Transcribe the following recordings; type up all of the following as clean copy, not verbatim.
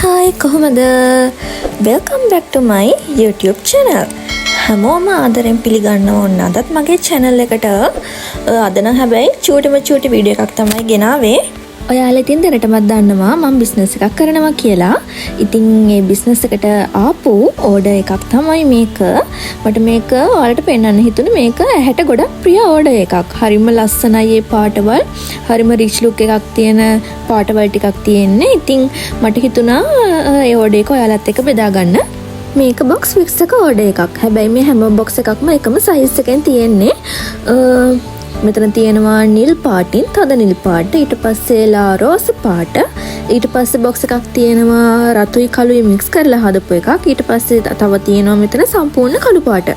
Hi කොහොමද? Welcome back to my YouTube channel. හැමෝම ආදරෙන් පිළිගන්නවා ඕන අදත් මගේ channel එකට. අද නම් හැබැයි චූටි වීඩියෝ එකක් තමයි ගෙනාවේ. ඔයාලා ඉතින් දැනටමත් දන්නවා මම බිස්නස් එකක් කරනවා කියලා. ඉතින් මේ බිස්නස් එකට ආපු ඕඩර් එකක් තමයි මේක. මට මේක ඔයාලට පෙන්වන්න හිතුනේ මේක ඇහැට ගොඩක් ප්‍රිය ඕඩර් එකක්. හරිම ලස්සනයි මේ පාටවල්. හරිම රිච් ලුක් එකක් තියෙන පාටවල් ටිකක් තියෙන්නේ. ඉතින් මට හිතුණා ඒ ඕඩර් එක ඔයාලත් එක්ක බෙදා ගන්න. මේක බොක්ස් ෆික්ස් එක ඕඩර් එකක්. හැබැයි මේ හැම බොක්ස් එකක්ම එකම සයිස් එකෙන් තියෙන්නේ. මෙතන තියෙනවා නිල් පාටින් තද නිල් පාට, ඊට පස්සේ ලා රෝස් පාට, ඊට පස්සේ බොක්ස් එකක් තියෙනවා රතුයි කළුයි මික්ස් කරලා හදපු එකක්, ඊට පස්සේ තව තියෙනවා මෙතන සම්පූර්ණ කළු පාට.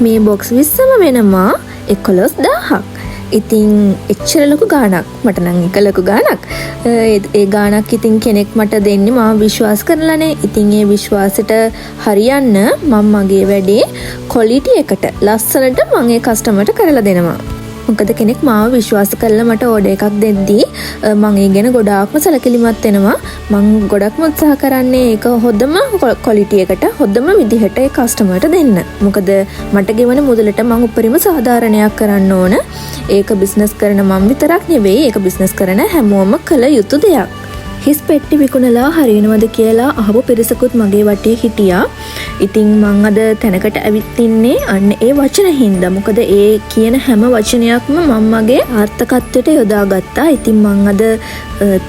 මේ බොක්ස් 20ම වෙනවා 11000ක්. ඉතින් එච්චර ලොකු ගාණක්. මට නම් එක ලොකු ගාණක්. ඒ ගාණක් ඉතින් කෙනෙක් මට දෙන්නේ මාව විශ්වාස කරලානේ. ඉතින් ඒ විශ්වාසයට හරියන්න මම මගේ වැඩේ ක්වොලිටි එකට ලස්සනට මම ඒ කස්ටමර්ට කරලා දෙනවා. මොකද කෙනෙක් මාව විශ්වාස කරලා මට ඕඩර් එකක් දෙද්දී මම ඒ ගැන ගොඩාක්ම සැලකිලිමත් වෙනවා. මම ගොඩක්ම උත්සාහ කරන්නේ ඒක හොඳම ක්වොලිටි එකට හොඳම විදිහට ඒ කස්ටමර්ට දෙන්න. මොකද මට ගෙවන මුදලට මම උපරිම සාධාරණයක් කරන්න ඕන. ඒක බිස්නස් කරන මම විතරක් නෙවෙයි, ඒක බිස්නස් කරන හැමෝම කළ යුතු දෙයක්. හිස් පෙට්ටි විකුණලා හරියනවද කියලා අහපු පිරිසකුත් මගේ වටේ හිටියා. ඉතින් මං අද තැනකට ඇවිත් ඉන්නේ අන්න ඒ වචන හින්දා. මොකද ඒ කියන හැම වචනයක්ම මම මගේ අර්ථකත්වයට යොදාගත්තා. ඉතින් මං අද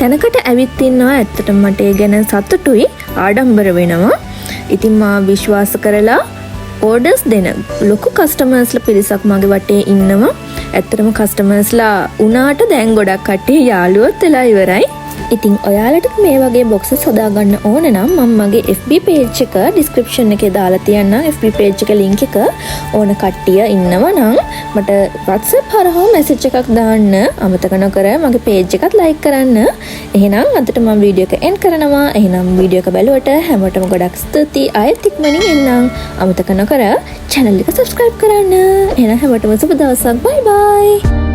තැනකට ඇවිත් ඉන්නවා. ඇත්තටම මට ඒ ගැන සතුටුයි, ආඩම්බර වෙනවා. ඉතින් මා විශ්වාස කරලා ඕඩර්ස් දෙන ලොකු කස්ටමර්ස්ලා පිරිසක් මගේ වටේ ඉන්නවා. ඇත්තටම කස්ටමර්ස්ලා උනාට දැන් ගොඩක් කට්ටිය යාළුවොත් වෙලා ඉවරයි. ඉතින් ඔයාලට මේ වගේ බොක්සස් හදාගන්න ඕන නම් මම මගේ FB page එක description එකේ දාලා තියන්නම්. FB page එක link එක ඕන කට්ටිය ඉන්නවා නම් මට WhatsApp හරහා message එකක් දාන්න අමතක නොකර මගේ page එකත් like කරන්න. එහෙනම් අදට මම වීඩියෝ එක end කරනවා. එහෙනම් වීඩියෝ එක බැලුවට හැමෝටම ගොඩක් ස්තුතියි. ආයෙත් ඉක්මනින් එන්නම්. අමතක නොකර channel එක subscribe කරන්න. එහෙනම් හැමෝටම සුබ දවසක්. bye bye.